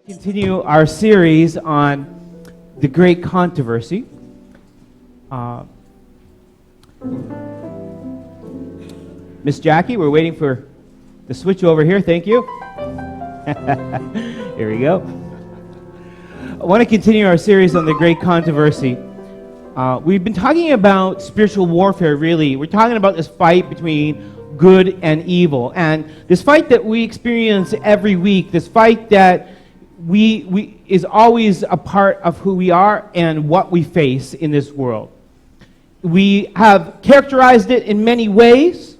Continue our series on the great controversy. Miss Jackie, we're waiting for the switch over here. Thank you. Here we go. I want to continue our series on the great controversy. We've been talking about spiritual warfare, really. We're talking about this fight between good and evil. And this fight that we experience every week, this fight that we is always a part of who we are and what we face in this world. We have characterized it in many ways.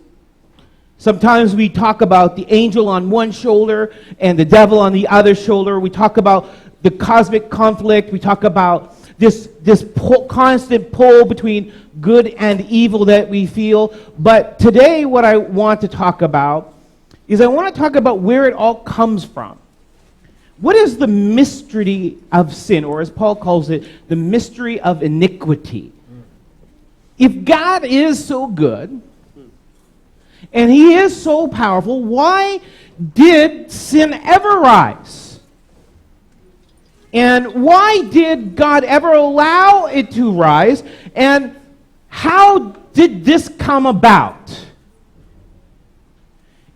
Sometimes we talk about the angel on one shoulder and the devil on the other shoulder. We talk about the cosmic conflict. We talk about this constant pull between good and evil that we feel. But today what I want to talk about is I want to talk about where it all comes from. What is the mystery of sin, or as Paul calls it, the mystery of iniquity? If God is so good, and He is so powerful, why did sin ever rise? And why did God ever allow it to rise? And how did this come about?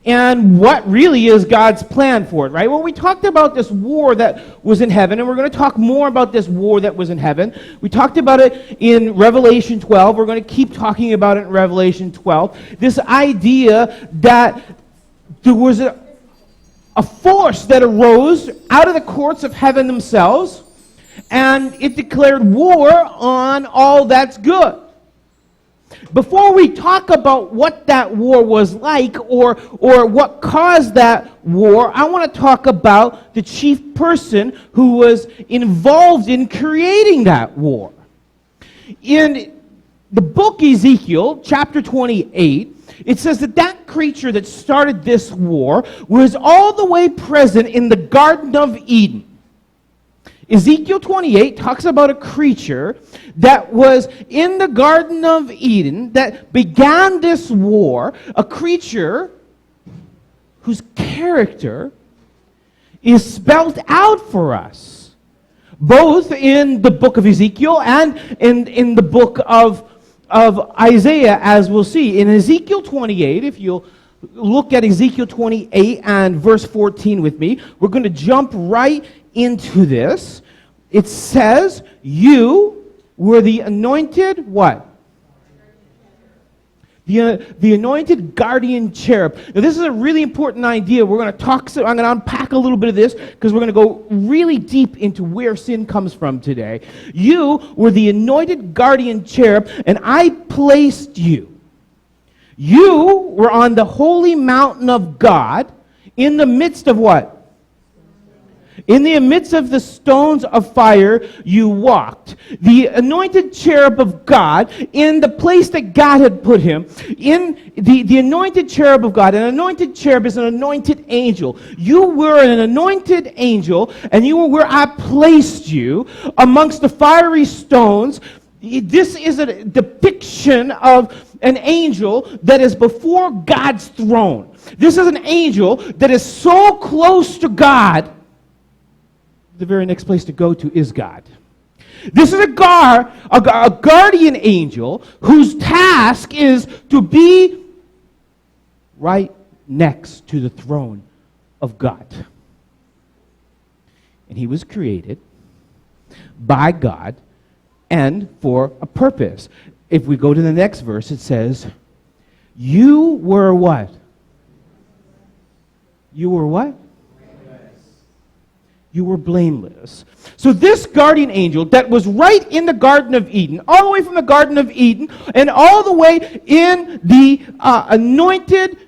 And what really is God's plan for it, right? Well, we talked about this war that was in heaven, and we're going to talk more about this war that was in heaven. We talked about it in Revelation 12. We're going to keep talking about it in Revelation 12. This idea that there was a force that arose out of the courts of heaven themselves, and it declared war on all that's good. Before we talk about what that war was like or what caused that war, I want to talk about the chief person who was involved in creating that war. In the book Ezekiel, chapter 28, it says that creature that started this war was all the way present in the Garden of Eden. Ezekiel 28 talks about a creature that was in the Garden of Eden that began this war, a creature whose character is spelled out for us, both in the book of Ezekiel and in the book of Isaiah, as we'll see. In Ezekiel 28, if you'll look at Ezekiel 28 and verse 14 with me, we're going to jump right into this. It says, you were the anointed, what? The anointed guardian cherub. Now, this is a really important idea. We're going to talk, I'm going to unpack a little bit of this because we're going to go really deep into where sin comes from today. You were the anointed guardian cherub, and I placed you. You were on the holy mountain of God in the midst of what? In the midst of the stones of fire, you walked. The anointed cherub of God, in the place that God had put him, in the anointed cherub of God. An anointed cherub is an anointed angel. You were an anointed angel, and you were where I placed you amongst the fiery stones. This is a depiction of an angel that is before God's throne. This is an angel that is so close to God, the very next place to go to is God. This is a guardian angel whose task is to be right next to the throne of God. And he was created by God and for a purpose. If we go to the next verse, it says, you were what? You were what? You were blameless. So this guardian angel that was right in the Garden of Eden, all the way from the Garden of Eden, and all the way in the anointed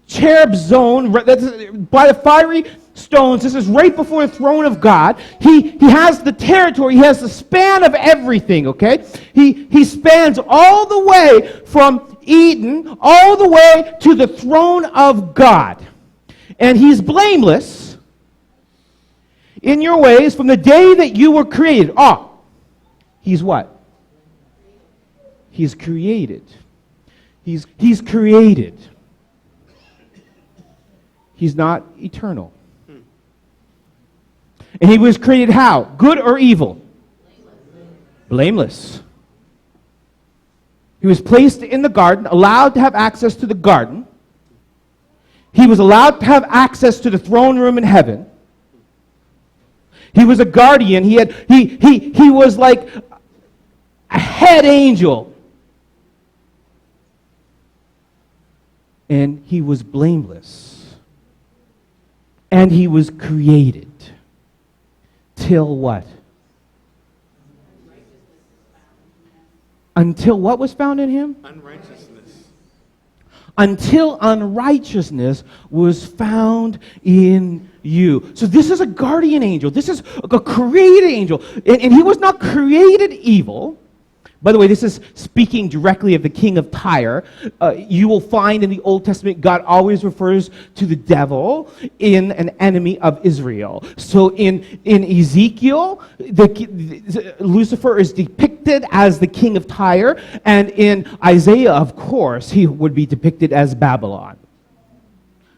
cherub zone, by the fiery stones, this is right before the throne of God. He has the territory, he has the span of everything, okay? He spans all the way from Eden, all the way to the throne of God. And he's blameless in your ways from the day that you were created. He's what? He's created. He's created. He's not eternal. And he was created how? Good or evil? Blameless. He was placed in the garden, allowed to have access to the garden. He was allowed to have access to the throne room in heaven. He was a guardian. He was like a head angel. And he was blameless. And he was created. Till what? Until what was found in him? Unrighteousness. Until unrighteousness was found in you. So this is a guardian angel. This is a created angel. And he was not created evil. By the way, this is speaking directly of the king of Tyre. You will find in the Old Testament, God always refers to the devil in an enemy of Israel. So in Ezekiel, Lucifer is depicted as the king of Tyre, and in Isaiah, of course, he would be depicted as Babylon.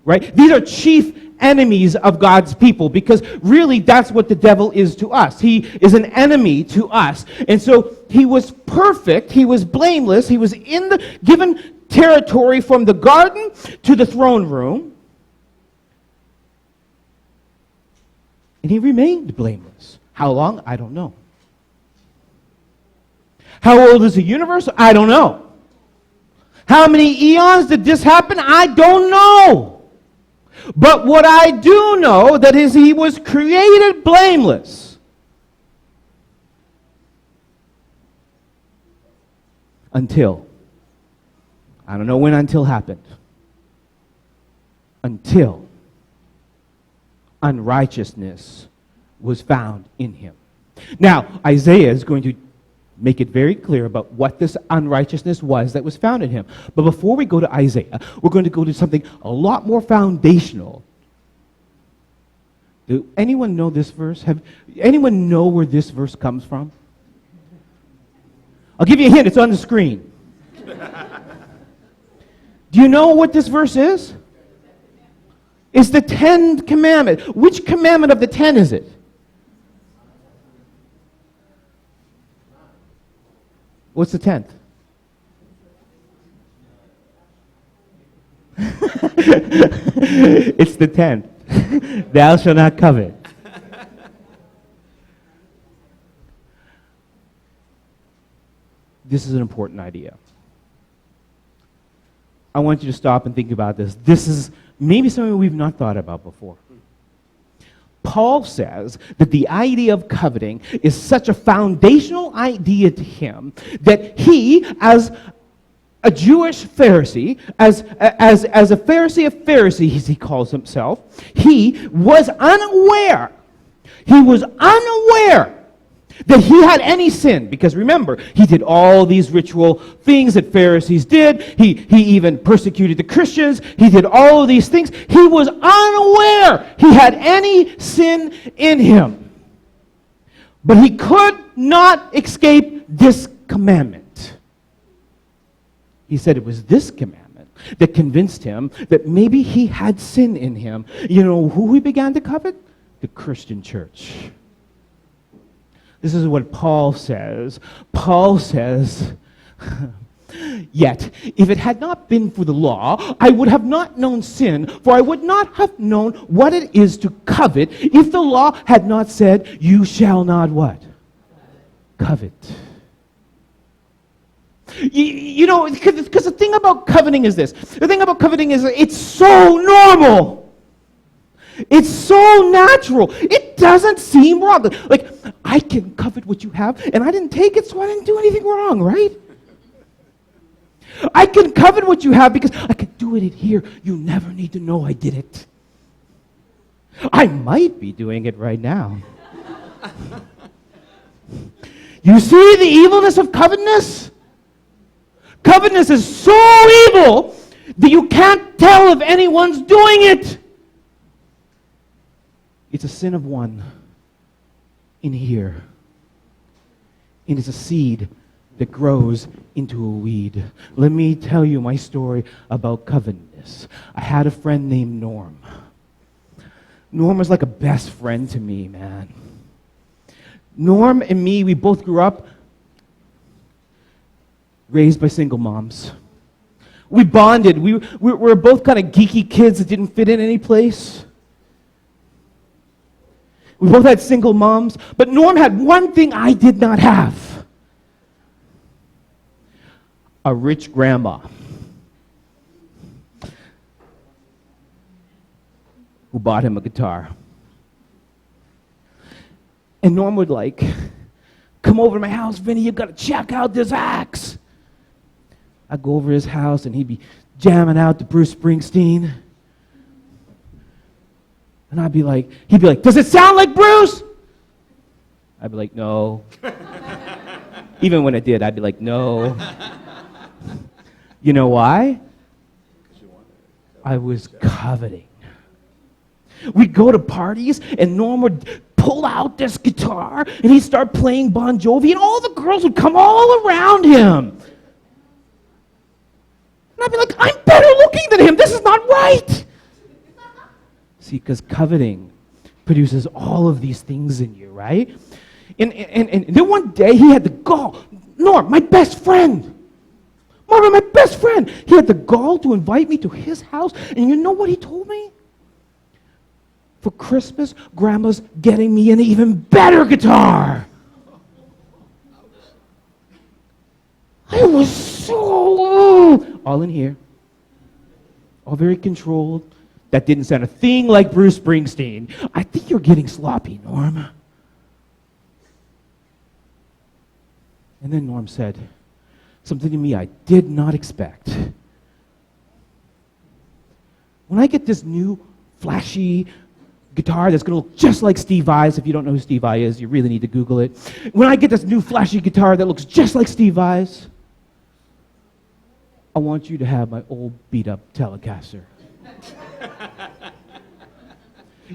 Right? These are chief enemies of God's people, because really that's what the devil is to us. He is an enemy to us. And so he was perfect, he was blameless, he was in the given territory from the garden to the throne room. And he remained blameless. How long? I don't know. How old is the universe? I don't know. How many eons did this happen? I don't know. But what I do know, that is, he was created blameless. Until. I don't know when until happened. Until unrighteousness was found in him. Now, Isaiah is going to make it very clear about what this unrighteousness was that was found in him. But before we go to Isaiah, we're going to go to something a lot more foundational. Do anyone know this verse? Anyone know where this verse comes from? I'll give you a hint. It's on the screen. Do you know what this verse is? It's the 10th commandment. Which commandment of the 10 is it? What's the 10th? It's the 10th. Thou shalt not covet. This is an important idea. I want you to stop and think about this. This is maybe something we've not thought about before. Paul says that the idea of coveting is such a foundational idea to him that he, as a Jewish Pharisee, as a Pharisee of Pharisees, he calls himself, he was unaware that he had any sin. Because remember, he did all these ritual things that Pharisees did. He even persecuted the Christians. He did all of these things. He was unaware he had any sin in him. But he could not escape this commandment. He said it was this commandment that convinced him that maybe he had sin in him. You know who he began to covet? The Christian church. This is what Paul says. Paul says, yet, if it had not been for the law, I would have not known sin, for I would not have known what it is to covet if the law had not said, you shall not what? Covet. You know, because the thing about coveting is this. The thing about coveting is it's so normal. It's so natural. It doesn't seem wrong. Like, I can covet what you have, and I didn't take it, so I didn't do anything wrong, right? I can covet what you have because I can do it in here. You never need to know I did it. I might be doing it right now. You see the evilness of covetousness? Covetousness is so evil that you can't tell if anyone's doing it. It's a sin of one in here. And it's a seed that grows into a weed. Let me tell you my story about covetousness. I had a friend named Norm. Norm was like a best friend to me, man. Norm and me, we both grew up raised by single moms. We bonded. We were both kind of geeky kids that didn't fit in any place. We both had single moms, but Norm had one thing I did not have. A rich grandma who bought him a guitar. And Norm would come over to my house, Vinnie, you gotta check out this axe. I'd go over to his house and he'd be jamming out to Bruce Springsteen. And he'd be like, does it sound like Bruce? I'd be like, no. Even when it did, I'd be like, no. You know why? I was coveting. We'd go to parties and Norm would pull out this guitar and he'd start playing Bon Jovi and all the girls would come all around him. And I'd be like, I'm better looking than him. This is not right. See, because coveting produces all of these things in you, right? And then one day he had the gall. Norm, my best friend. Marvin, my best friend. He had the gall to invite me to his house. And you know what he told me? For Christmas, Grandma's getting me an even better guitar. I was so all in here, all very controlled. That didn't sound a thing like Bruce Springsteen. I think you're getting sloppy, Norm. And then Norm said something to me I did not expect. When I get this new flashy guitar that's going to look just like Steve Vai's, if you don't know who Steve Vai is, you really need to Google it. When I get this new flashy guitar that looks just like Steve Vai's, I want you to have my old beat-up Telecaster.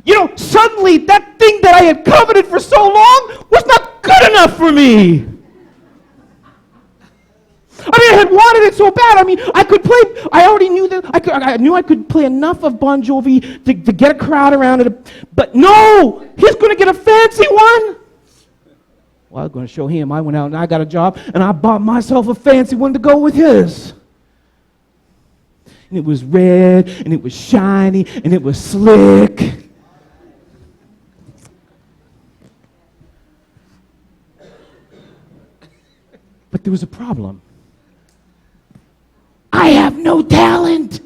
You know, suddenly that thing that I had coveted for so long was not good enough for me. I mean, I had wanted it so bad. I mean, I could play, I already knew that, I knew I could play enough of Bon Jovi to get a crowd around it. But no, he's going to get a fancy one. Well, I was going to show him. I went out and I got a job and I bought myself a fancy one to go with his. And it was red, and it was shiny, and it was slick. But there was a problem. I have no talent.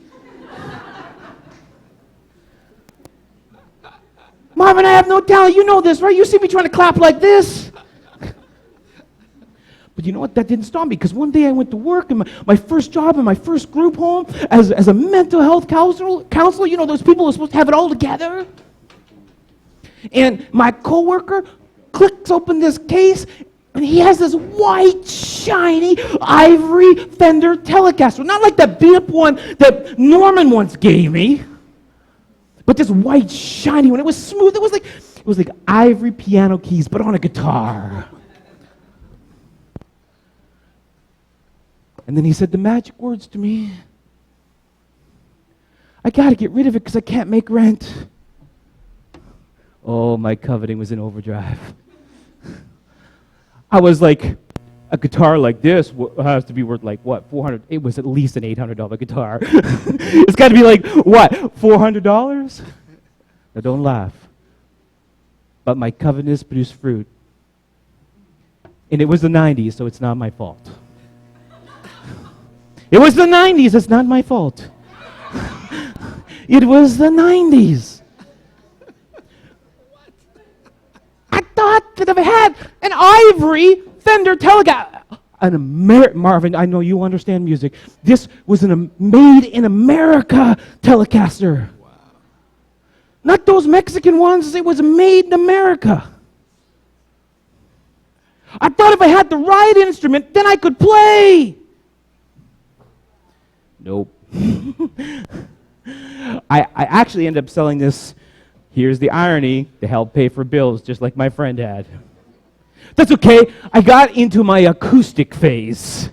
Marvin, I have no talent. You know this, right? You see me trying to clap like this. But you know what? That didn't stop me, because one day I went to work, and my first job in my first group home as a mental health counselor, you know, those people are supposed to have it all together. And my coworker clicks open this case, and he has this white, shiny, ivory Fender Telecaster. Not like that beat-up one that Norman once gave me, but this white, shiny one. It was smooth. It was like ivory piano keys, but on a guitar. And then he said the magic words to me. I got to get rid of it because I can't make rent. Oh, my coveting was in overdrive. I was like, a guitar like this has to be worth like, what, $400? It was at least an $800 guitar. It's got to be like, what, $400? Now, don't laugh. But my covetousness produced fruit. And it was the 90s, so it's not my fault. It was the 90s, it's not my fault. It was the 90s. I thought that if I had an ivory Fender Telecaster, Marvin, I know you understand music. This was a made in America Telecaster. Wow. Not those Mexican ones, it was made in America. I thought if I had the right instrument, then I could play. Nope. I actually ended up selling this, here's the irony, to help pay for bills, just like my friend had. That's okay. I got into my acoustic phase.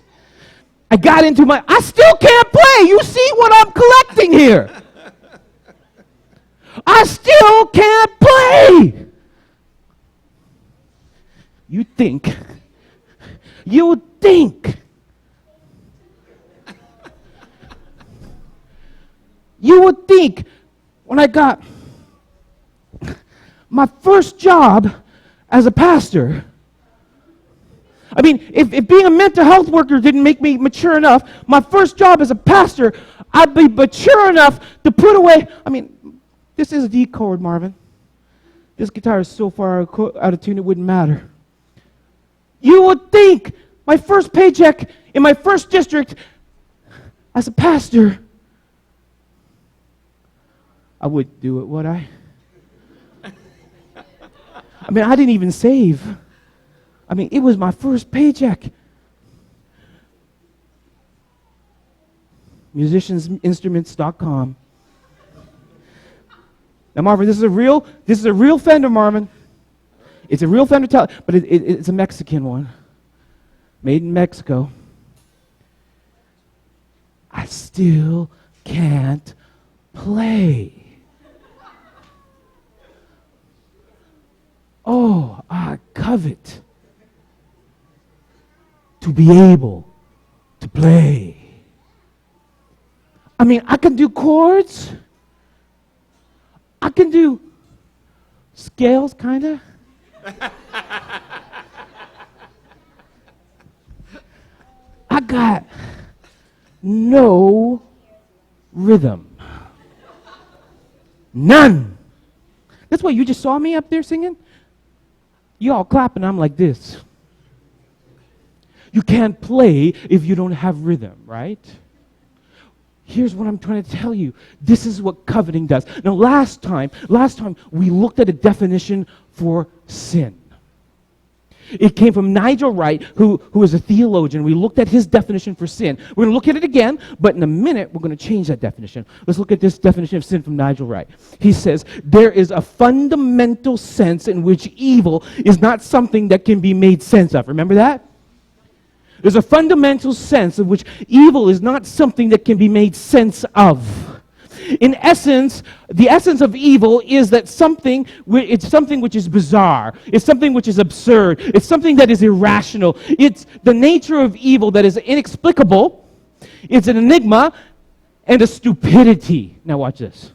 I still can't play. You see what I'm collecting here. I still can't play. You would think when I got my first job as a pastor, I mean, if being a mental health worker didn't make me mature enough, my first job as a pastor, I'd be mature enough to put away, I mean, this is a D chord, Marvin. This guitar is so far out of tune it wouldn't matter. You would think my first paycheck in my first district as a pastor, I would do it, would I? I mean, I didn't even save. I mean, it was my first paycheck. Musiciansinstruments.com. Now, Marvin, this is a real Fender, Marvin. It's a real Fender, but it's a Mexican one, made in Mexico. I still can't play. Oh, I covet to be able to play. I mean, I can do chords. I can do scales, kind of. I got no rhythm. None. That's why you just saw me up there singing. You all clapping, I'm like this. You can't play if you don't have rhythm, right? Here's what I'm trying to tell you. This is what coveting does. Now, last time we looked at a definition for sin. It came from Nigel Wright, who is a theologian. We looked at his definition for sin. We're going to look at it again, but in a minute, we're going to change that definition. Let's look at this definition of sin from Nigel Wright. He says, there is a fundamental sense in which evil is not something that can be made sense of. Remember that? There's a fundamental sense in which evil is not something that can be made sense of. In essence, the essence of evil is that it's something which is bizarre. It's something which is absurd. It's something that is irrational. It's the nature of evil that is inexplicable. It's an enigma and a stupidity. Now watch this.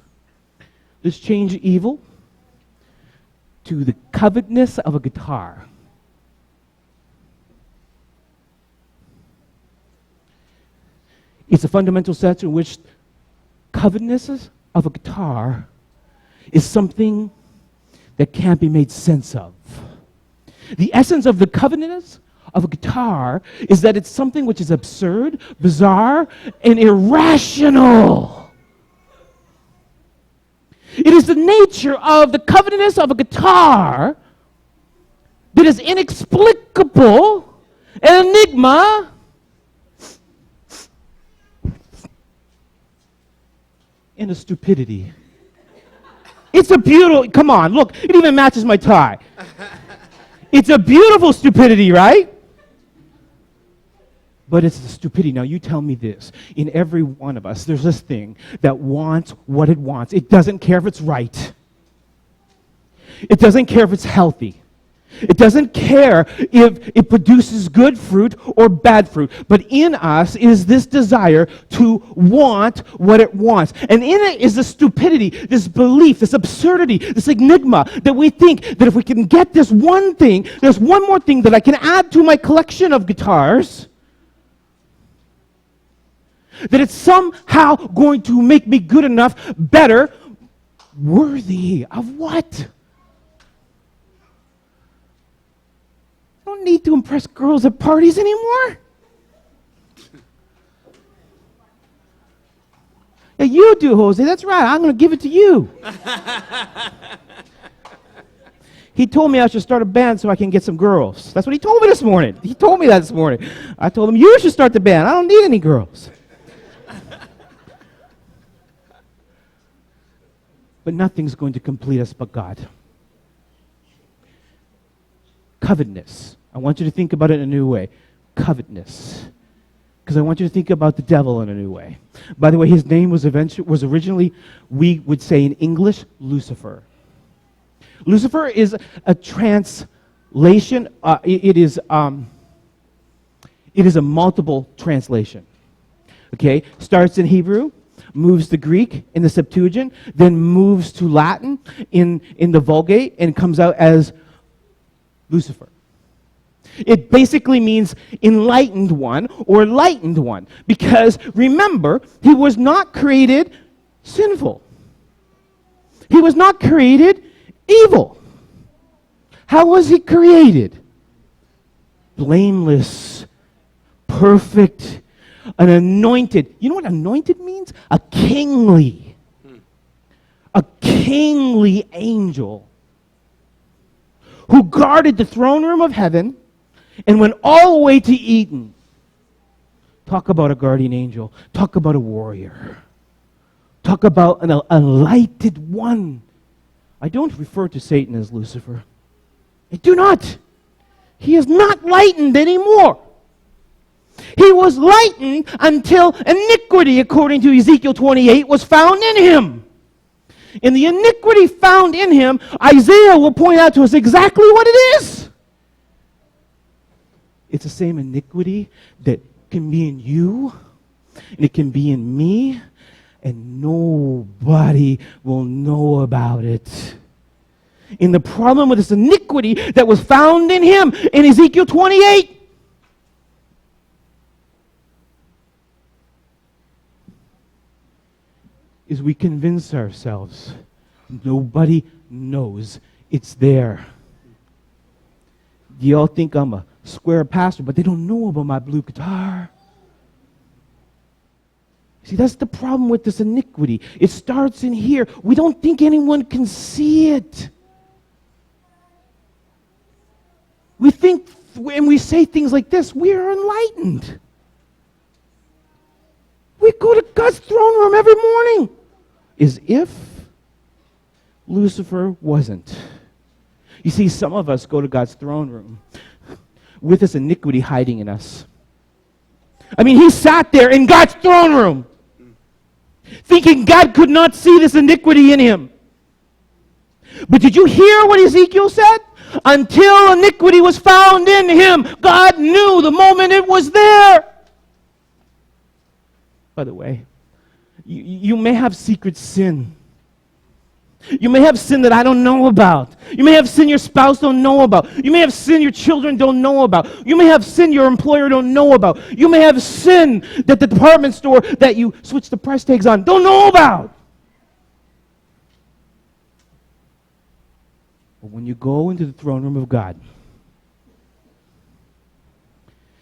Let's change evil to the covetousness of a guitar. It's a fundamental sense in which covetousness of a guitar is something that can't be made sense of. The essence of the covetousness of a guitar is that it's something which is absurd, bizarre, and irrational. It is the nature of the covetousness of a guitar that is inexplicable, an enigma, and a stupidity. It's a beautiful, come on, look, it even matches my tie. It's a beautiful stupidity, right? But it's the stupidity. Now you tell me this. In every one of us, there's this thing that wants what it wants. It doesn't care if it's right. It doesn't care if it's healthy. It doesn't care if it produces good fruit or bad fruit. But in us is this desire to want what it wants. And in it is the stupidity, this belief, this absurdity, this enigma that we think that if we can get this one thing, there's one more thing that I can add to my collection of guitars, that it's somehow going to make me good enough, better, worthy of what? I don't need to impress girls at parties anymore. Yeah, you do, Jose. That's right. I'm going to give it to you. He told me I should start a band so I can get some girls. That's what he told me this morning. He told me that this morning. I told him, you should start the band. I don't need any girls. But nothing's going to complete us but God. Covetousness. I want you to think about it in a new way. Covetousness. Because I want you to think about the devil in a new way. By the way, his name was originally, we would say in English, Lucifer. Lucifer is a translation. It is a multiple translation. Okay, starts in Hebrew, moves to Greek in the Septuagint, then moves to Latin in the Vulgate, and comes out as Lucifer. It basically means enlightened one or lightened one. Because remember, he was not created sinful. He was not created evil. How was he created? Blameless, perfect, an anointed. You know what anointed means? A kingly angel who guarded the throne room of heaven and went all the way to Eden. Talk about a guardian angel. Talk about a warrior. Talk about an enlightened one. I don't refer to Satan as Lucifer. I do not. He is not lightened anymore. He was lightened until iniquity, according to Ezekiel 28, was found in him. And the iniquity found in him, Isaiah will point out to us exactly what it is. It's the same iniquity that can be in you, and it can be in me, and nobody will know about it. And the problem with this iniquity that was found in him in Ezekiel 28 is we convince ourselves nobody knows it's there. You all think I'm a square pastor, but they don't know about my blue guitar. See, that's the problem with this iniquity. It starts in here. We don't think anyone can see it. We think when we say things like this, we are enlightened. We go to God's throne room every morning as if Lucifer wasn't. You see, some of us go to God's throne room with this iniquity hiding in us. I mean, he sat there in God's throne room thinking God could not see this iniquity in him. But did you hear what Ezekiel said? Until iniquity was found in him, God knew the moment it was there. By the way, you may have secret sin. You may have sin that I don't know about. You may have sin your spouse don't know about. You may have sin your children don't know about. You may have sin your employer don't know about. You may have sin that the department store that you switch the price tags on don't know about. But when you go into the throne room of God,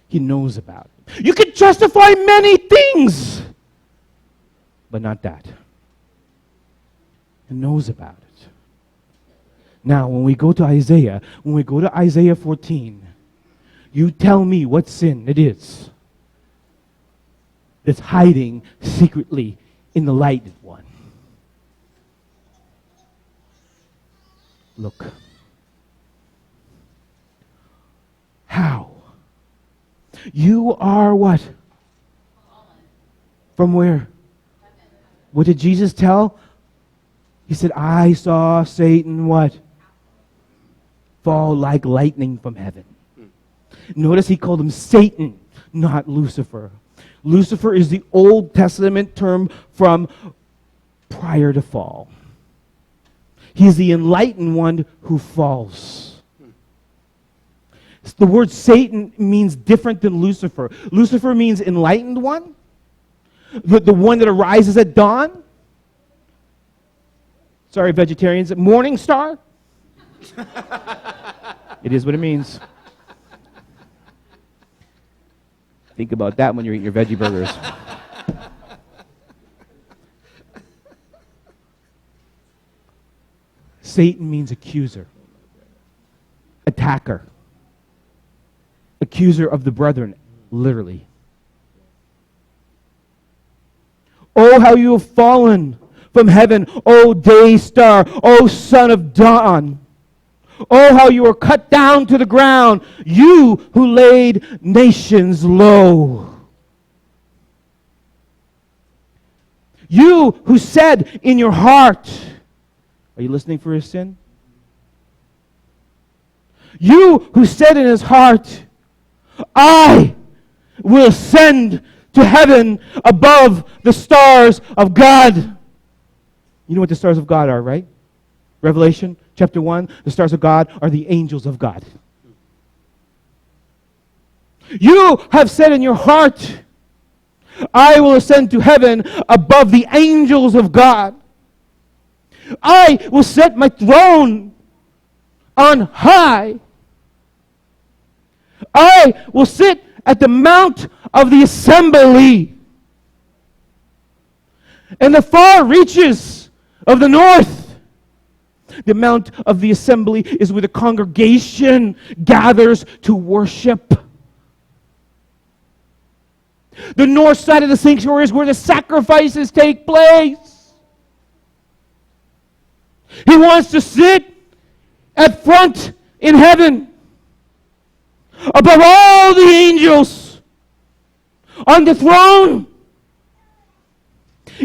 he knows about it. You can justify many things, but not that. He knows about it. Now, when we go to Isaiah 14, you tell me what sin it is that's hiding secretly in the lighted one. Look. How? You are what? From where? What did Jesus tell? He said, I saw Satan what? Fall like lightning from heaven. Notice he called him Satan, not Lucifer. Lucifer is the Old Testament term from prior to fall. He's the enlightened one who falls. The word Satan means different than Lucifer. Lucifer means enlightened one, the one that arises at dawn. Sorry, vegetarians. Morning star? It is what it means. Think about that when you're eating your veggie burgers. Satan means accuser, attacker, accuser of the brethren, literally. Oh, how you have fallen from heaven, O day star, O son of dawn. Oh, how you were cut down to the ground, you who laid nations low. You who said in your heart, are you listening for his sin? You who said in his heart, I will ascend to heaven above the stars of God. You know what the stars of God are, right? Revelation chapter 1, the stars of God are the angels of God. You have said in your heart, I will ascend to heaven above the angels of God. I will set my throne on high. I will sit at the mount of the assembly. In the far reaches of the north, the mount of the assembly is where the congregation gathers to worship. The north side of the sanctuary is where the sacrifices take place. He wants to sit at front in heaven, above all the angels, on the throne,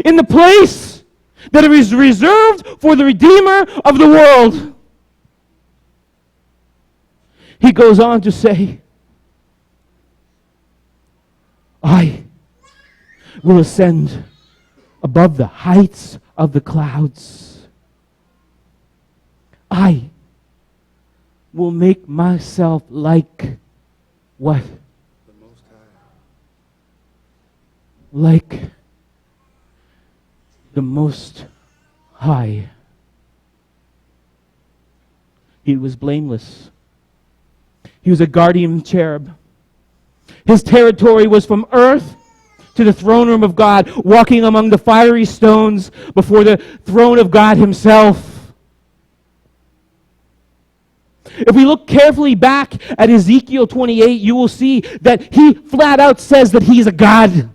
in the place that is reserved for the Redeemer of the world. He goes on to say, I will ascend above the heights of the clouds. I will make myself like what? The Most High. Like the Most High. He was blameless. He was a guardian cherub. His territory was from earth to the throne room of God, walking among the fiery stones before the throne of God himself. If we look carefully back at Ezekiel 28, you will see that he flat out says that he's a God.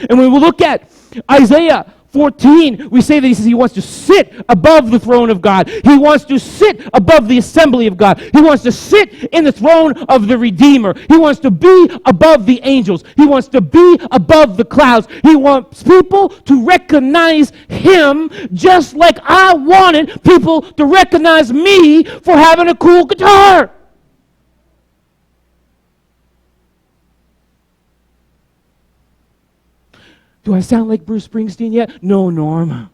And when we look at Isaiah 14, we say that he says he wants to sit above the throne of God. He wants to sit above the assembly of God. He wants to sit in the throne of the Redeemer. He wants to be above the angels. He wants to be above the clouds. He wants people to recognize him just like I wanted people to recognize me for having a cool guitar. Do I sound like Bruce Springsteen yet? No, Norm.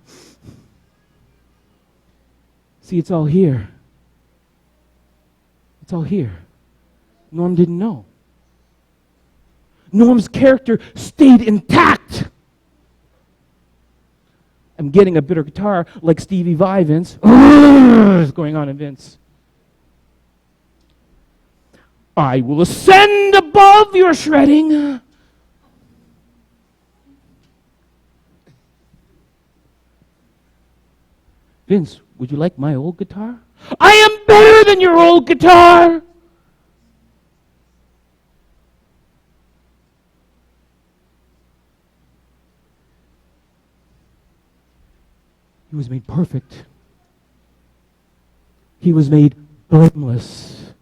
See, it's all here. It's all here. Norm didn't know. Norm's character stayed intact. I'm getting a bitter guitar like Stevie Vai, Vince. What's going on in Vince? I will ascend above your shredding. Vince, would you like my old guitar? I am better than your old guitar. He was made perfect. He was made blameless.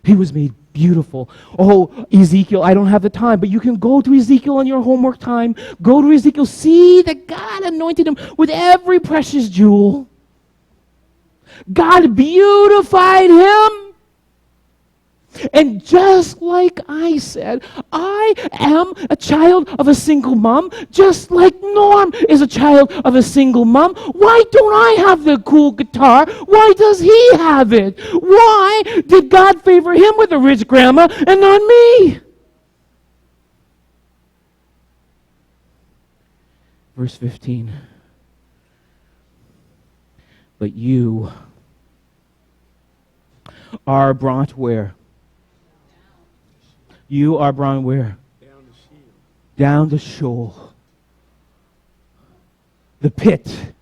He was made beautiful. Oh, Ezekiel, I don't have the time, but you can go to Ezekiel on your homework time. Go to Ezekiel. See that God anointed him with every precious jewel. God beautified him. And just like I said, I am a child of a single mom, just like Norm is a child of a single mom. Why don't I have the cool guitar? Why does he have it? Why did God favor him with a rich grandma and not me? Verse 15. But you are brought where? You are brought where? Down the shield. Down the Sheol. The pit.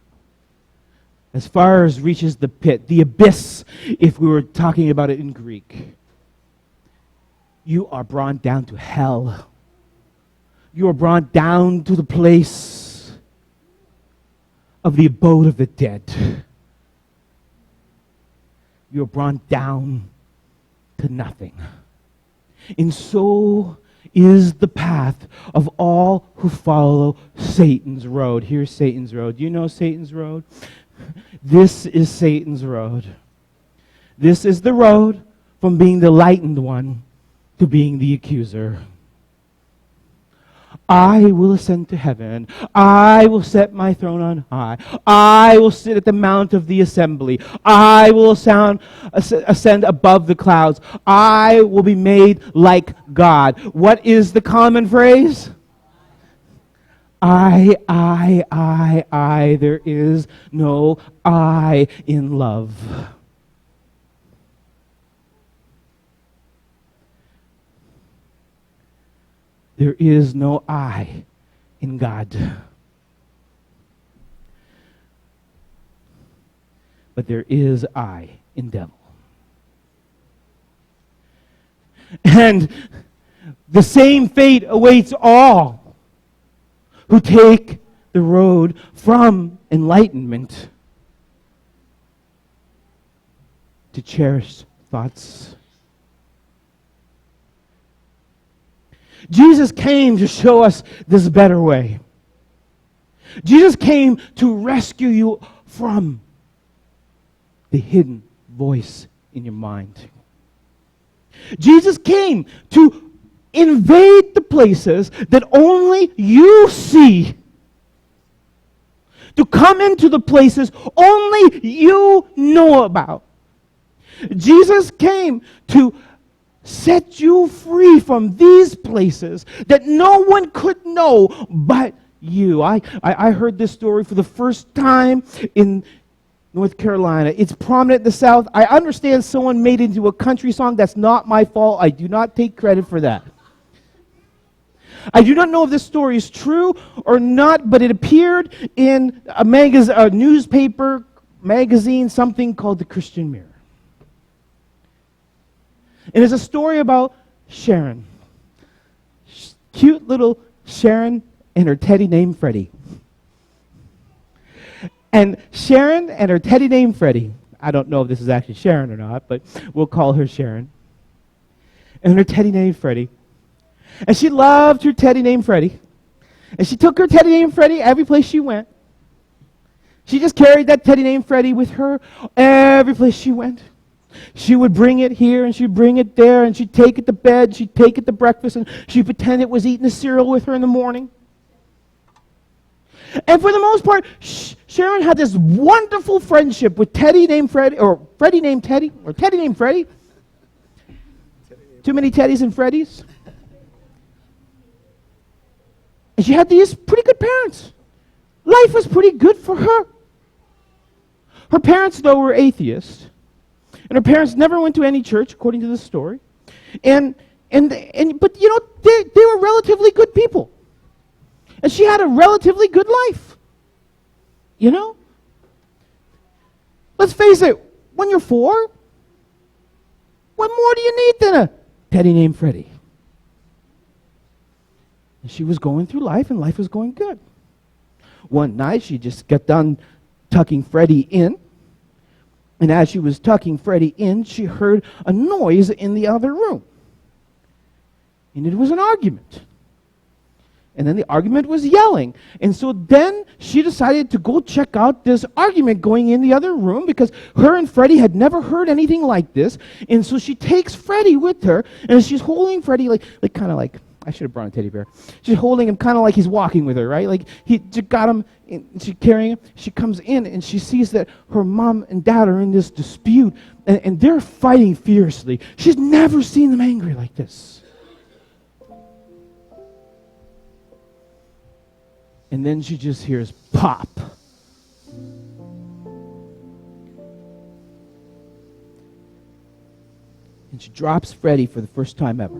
As far as reaches the pit. The abyss, if we were talking about it in Greek. You are brought down to hell. You are brought down to the place of the abode of the dead. You are brought down to nothing. And so is the path of all who follow Satan's road. Here's Satan's road. Do you know Satan's road? This is Satan's road. This is the road from being the lightened one to being the accuser. I will ascend to heaven. I will set my throne on high. I will sit at the mount of the assembly. I will ascend above the clouds. I will be made like God. What is the common phrase? I. There is no I in love. There is no I in God. But there is I in devil. And the same fate awaits all who take the road from enlightenment to cherished thoughts. Jesus came to show us this better way. Jesus came to rescue you from the hidden voice in your mind. Jesus came to invade the places that only you see. To come into the places only you know about. Jesus came to set you free from these places that no one could know but you. I heard this story for the first time in North Carolina. It's prominent in the South. I understand someone made it into a country song. That's not my fault. I do not take credit for that. I do not know if this story is true or not, but it appeared in a newspaper, magazine, something called the Christian Mirror. And it's a story about Sharon. Cute little Sharon and her teddy named Freddie. And Sharon and her teddy named Freddie. I don't know if this is actually Sharon or not, but we'll call her Sharon. And her teddy named Freddie. And she loved her teddy named Freddie. And she took her teddy named Freddie every place she went. She just carried that teddy named Freddie with her every place she went. She would bring it here and she'd bring it there and she'd take it to bed, she'd take it to breakfast, and she'd pretend it was eating the cereal with her in the morning. And for the most part, Sharon had this wonderful friendship with Teddy named Freddie, or Freddie named Teddy, or Teddy named Freddie. Too many Teddys and Freddies. And she had these pretty good parents. Life was pretty good for her. Her parents, though, were atheists. And her parents never went to any church, according to this story. But you know, they were relatively good people. And she had a relatively good life. You know? Let's face it, when you're 4, what more do you need than a teddy named Freddie? And she was going through life, and life was going good. One night, she just got done tucking Freddie in. And as she was tucking Freddie in, she heard a noise in the other room. And it was an argument. And then the argument was yelling. And so then she decided to go check out this argument going in the other room, because her and Freddie had never heard anything like this. And so she takes Freddie with her, and she's holding Freddie like kind of like, I should have brought a teddy bear. She's holding him kind of like he's walking with her, right? Like he just got him, and she's carrying him. She comes in and she sees that her mom and dad are in this dispute, and they're fighting fiercely. She's never seen them angry like this. And then she just hears pop. And she drops Freddie for the first time ever.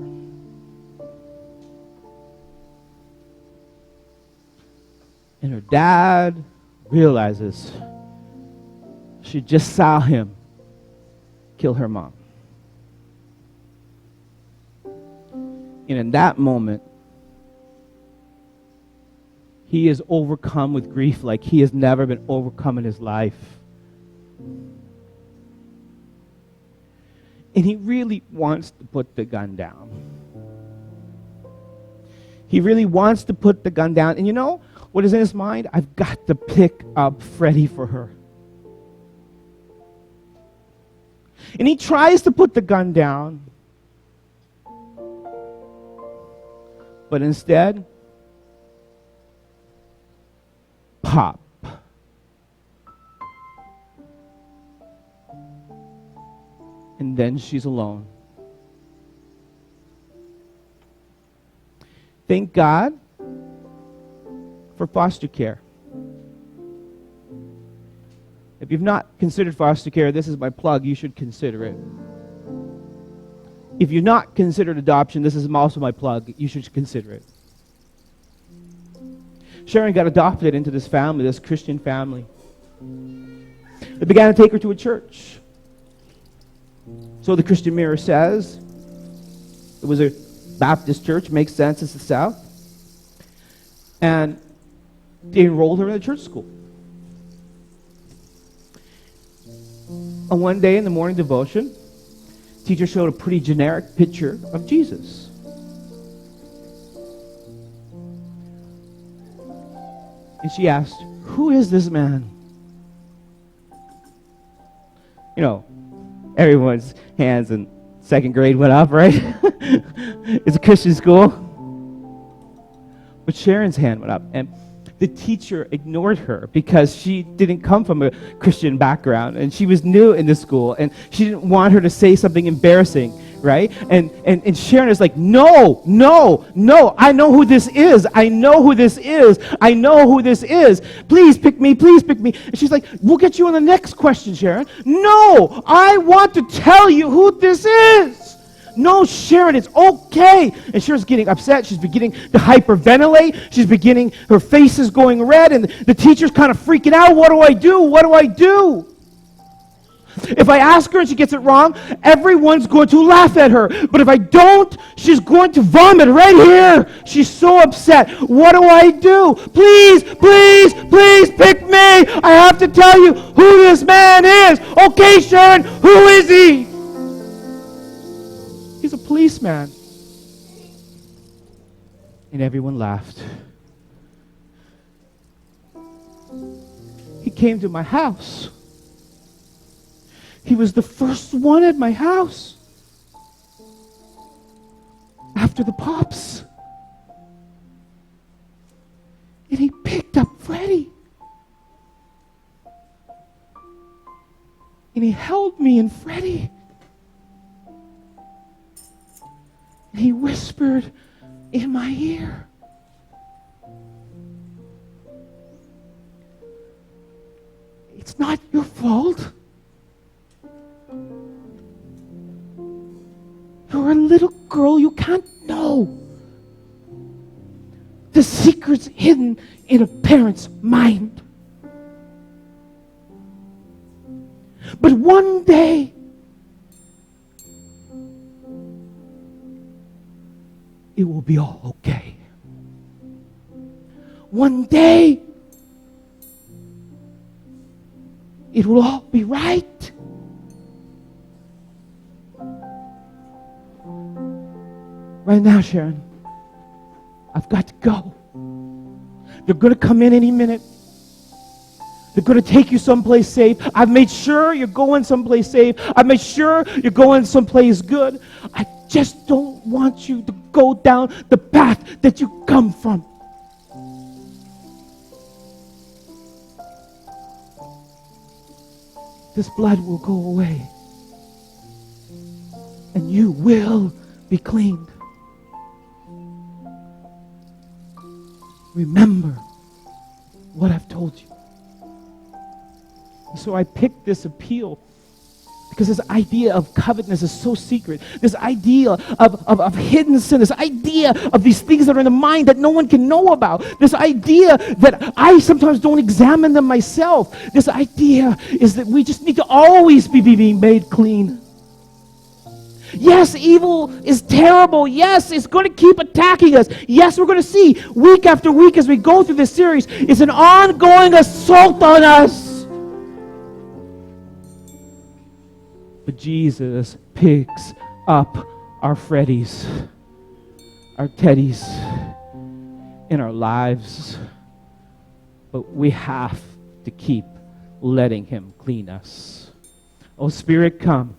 And her dad realizes she just saw him kill her mom. And in that moment, he is overcome with grief like he has never been overcome in his life. And he really wants to put the gun down. He really wants to put the gun down. And you know what is in his mind? I've got to pick up Freddie for her. And he tries to put the gun down. But instead, pop. And then she's alone. Thank God for foster care. If you've not considered foster care, this is my plug. You should consider it. If you've not considered adoption, this is also my plug. You should consider it. Sharon got adopted into this family, this Christian family. They began to take her to a church. So the Christian Mirror says it was a Baptist church, makes sense, it's the South. And they enrolled her in a church school. And one day in the morning devotion, teacher showed a pretty generic picture of Jesus. And she asked, "Who is this man?" You know, everyone's hands in second grade went up, right? It's a Christian school. But Sharon's hand went up, and the teacher ignored her because she didn't come from a Christian background, and she was new in the school, and she didn't want her to say something embarrassing, right? And Sharon is like, no, I know who this is. I know who this is. I know who this is. Please pick me, please pick me. And she's like, we'll get you on the next question, Sharon. No, I want to tell you who this is. No, Sharon, it's okay. And Sharon's getting upset. She's beginning to hyperventilate. She's beginning, her face is going red, and the teacher's kind of freaking out. What do I do? What do I do? If I ask her and she gets it wrong, everyone's going to laugh at her. But if I don't, she's going to vomit right here. She's so upset. What do I do? Please, please, please pick me. I have to tell you who this man is. Okay, Sharon, who is he? He's a policeman. And everyone laughed. He came to my house. He was the first one at my house. After the pops. And he picked up Freddie. And he held me and Freddie. And he whispered in my ear, "It's not your fault. You're a little girl. You can't know the secrets hidden in a parent's mind. But one day, it will be all okay. One day, it will all be right." Right now, Sharon, I've got to go. They're going to come in any minute. They're going to take you someplace safe. I've made sure you're going someplace safe. I've made sure you're going someplace good. I just don't want you to go down the path that you come from. This blood will go away. And you will be cleaned. Remember what I've told you. And so I picked this appeal because this idea of covetousness is so secret. This idea of hidden sin, this idea of these things that are in the mind that no one can know about. This idea that I sometimes don't examine them myself. This idea is that we just need to always be being made clean. Yes, evil is terrible. Yes, it's going to keep attacking us. Yes, we're going to see week after week as we go through this series, it's an ongoing assault on us. But Jesus picks up our Freddies, our Teddies in our lives. But we have to keep letting him clean us. Oh, Spirit, come.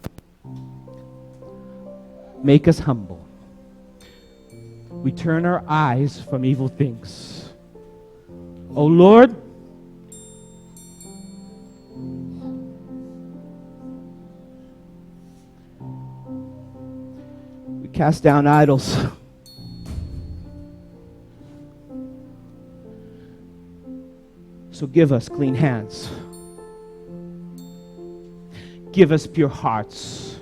Make us humble. We turn our eyes from evil things. Oh, Lord, we cast down idols. So give us clean hands. Give us pure hearts.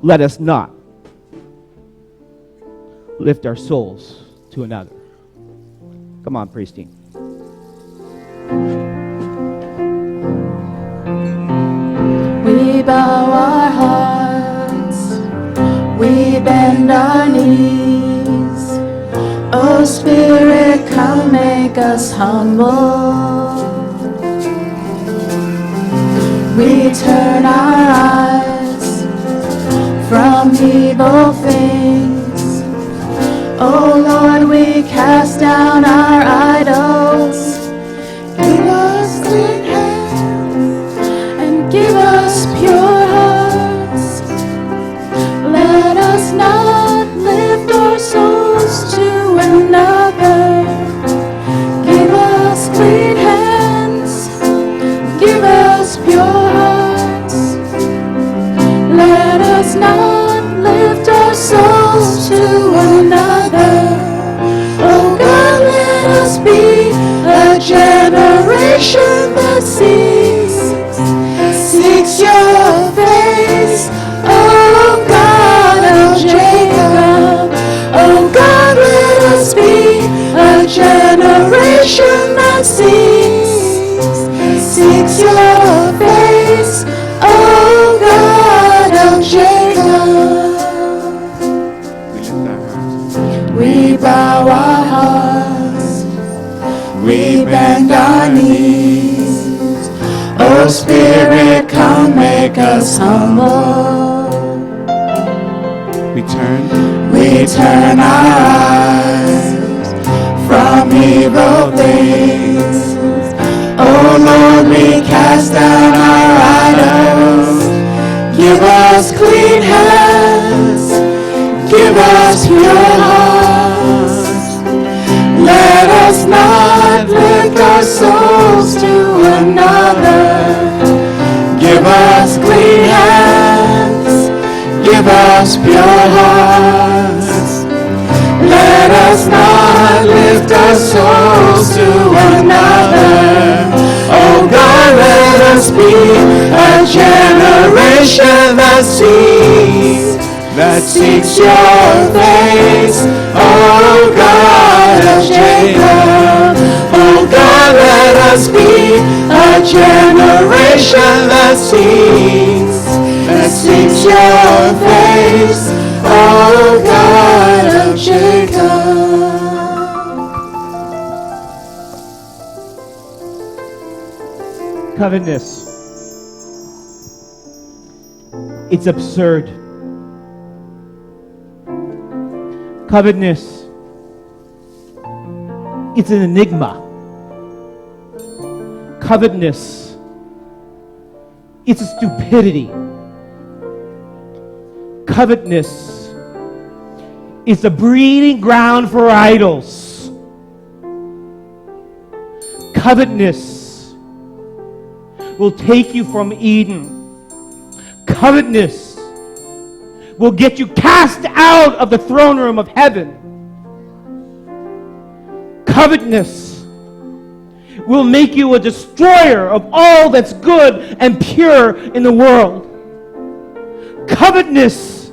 Let us not lift our souls to another. Come on, praise team. We bow our hearts, we bend our knees. Oh Spirit, come make us humble. We turn our eyes from evil things. Oh Lord, we cast down our idols. Give us clean hands and give us pure hearts. Let us not lift our souls to another. Give us clean hands, give us pure hearts. Let us not lift our souls to another. Oh God, let us be a generation that seeks your face. Oh God of Jacob. Oh God, let us be a generation that seeks your face. Oh God of Jacob. We bow our hearts, we bend our knees. Oh Spirit, come make us humble. We turn our eyes from evil things. Oh Lord, we cast down our idols. Give us clean hands, give us pure hearts. Let us not lift our souls to another. Give us clean hands, give us pure hearts. Let us not lift our souls to another. Oh God, let us be a generation that seeks your face. Oh God of Jacob. Oh God, let us be a generation that seeks your face. Oh God of Jacob. Covetousness. It's absurd. Covetousness. It's an enigma. Covetousness. It's a stupidity. Covetousness is the breeding ground for idols. Covetousness will take you from Eden. Covetousness will get you cast out of the throne room of heaven. Covetousness will make you a destroyer of all that's good and pure in the world. Covetousness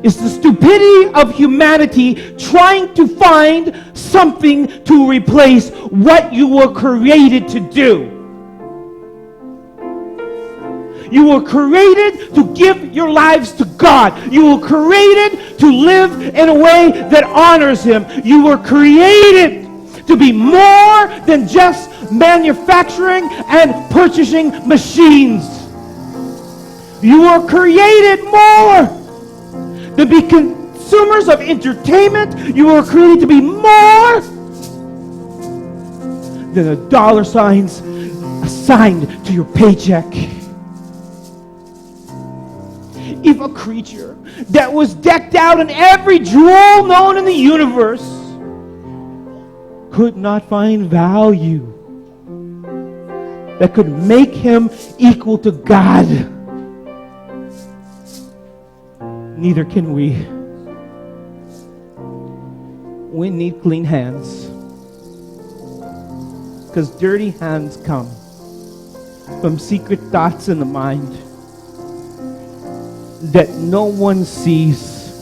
is the stupidity of humanity trying to find something to replace what you were created to do. You were created to give your lives to God. You were created to live in a way that honors Him. You were created to be more than just manufacturing and purchasing machines. You were created more than be consumers of entertainment. You were created to be more than the dollar signs assigned to your paycheck. If a creature that was decked out in every jewel known in the universe could not find value that could make him equal to God, neither can we. We need clean hands, because dirty hands come from secret thoughts in the mind that no one sees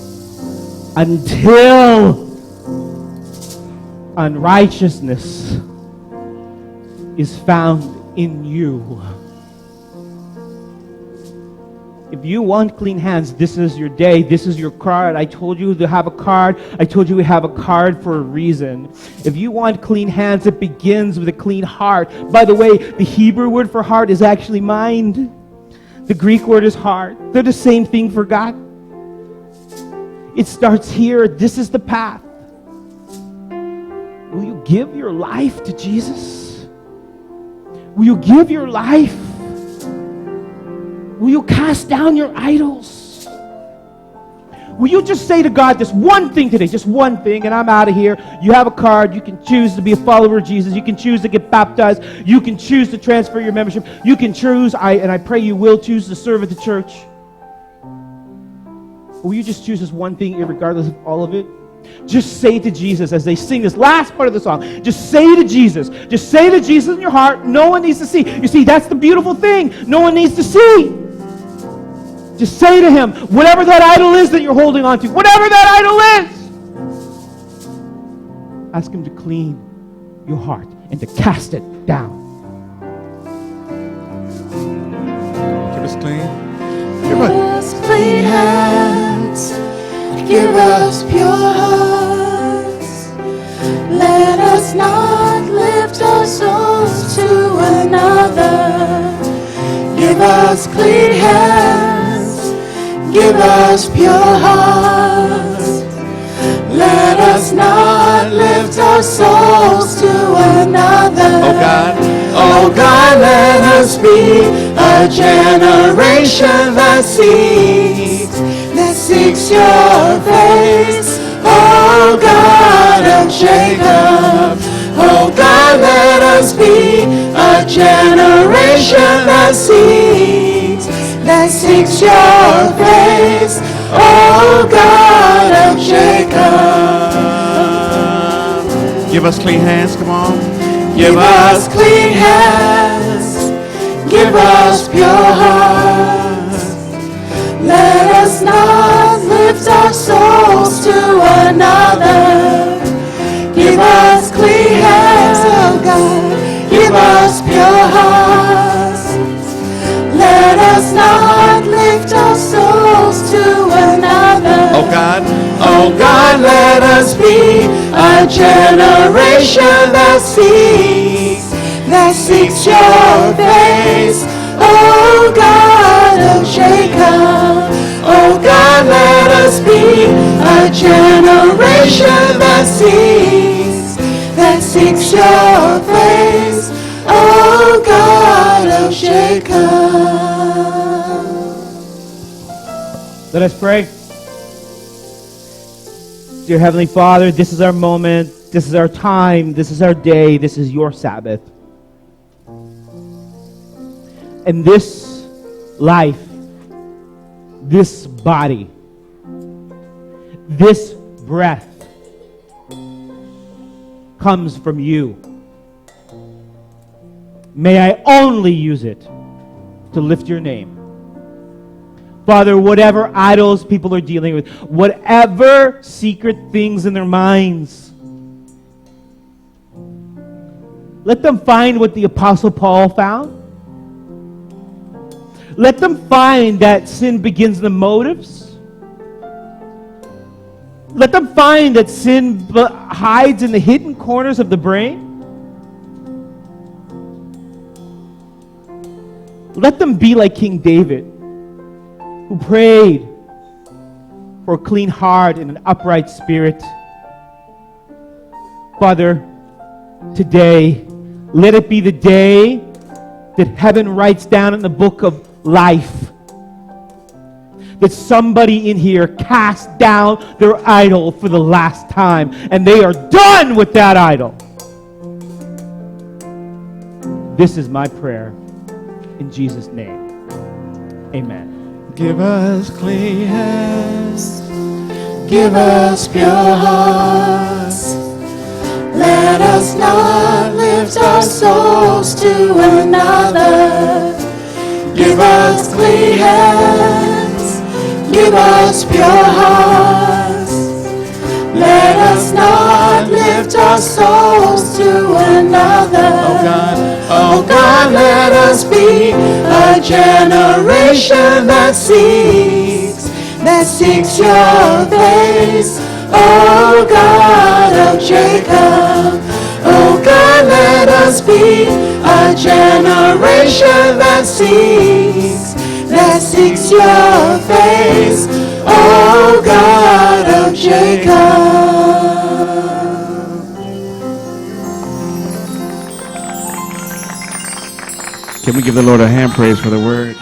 until unrighteousness is found in you. If you want clean hands, this is your day. This is your card. I told you to have a card. I told you we have a card for a reason. If you want clean hands, it begins with a clean heart. By the way, the Hebrew word for heart is actually mind. The Greek word is heart. They're the same thing for God. It starts here. This is the path. Will you give your life to Jesus? Will you give your life? Will you cast down your idols? Will you just say to God this one thing today, just one thing, and I'm out of here. You have a card. You can choose to be a follower of Jesus. You can choose to get baptized. You can choose to transfer your membership. You can choose, and I pray you will choose to serve at the church. Will you just choose this one thing regardless of all of it? Just say to Jesus as they sing this last part of the song. Just say to Jesus. Just say to Jesus in your heart. No one needs to see. You see, that's the beautiful thing. No one needs to see. Just say to Him, whatever that idol is that you're holding on to, whatever that idol is, ask Him to clean your heart and to cast it down. Give us clean. Give us clean hands. Give us pure hearts. Let us not lift our souls to another. Give us clean hands. Give us pure hearts. Let us not lift our souls to another. Oh God, let us be a generation that seeks your face. Oh God of Jacob. Oh God, let us be a generation that seeks your face. Oh God of Jacob. give us clean hands. Come on. Give us clean hands. Give us pure hearts. Let us not lift our souls to another. Give us clean hands, oh God. Give us pure hearts. Let us not lift our souls to another. Oh God, let us be a generation that seeks your face. Oh God of Jacob. Oh God, let us be a generation that seeks your face. Oh God of Jacob. Let us pray. Dear Heavenly Father, this is our moment. This is our time. This is our day. This is your Sabbath. And this life, this body, this breath comes from you. May I only use it to lift your name. Father, whatever idols people are dealing with, whatever secret things in their minds, let them find what the Apostle Paul found. Let them find that sin begins in the motives. Let them find that sin hides in the hidden corners of the brain. Let them be like King David, who prayed for a clean heart and an upright spirit. Father, today, let it be the day that heaven writes down in the book of life that somebody in here cast down their idol for the last time, and they are done with that idol. This is my prayer in Jesus' name. Amen. Give us clean hands. Give us pure hearts. Let us not lift our souls to another. Give us clean hands. Give us pure hearts. Let us not lift our souls to another. Oh God, let us be a generation that seeks your face. Oh God of Jacob, oh God, let us be a generation that seeks your face. Oh God of Jacob. Can we give the Lord a hand praise for the word?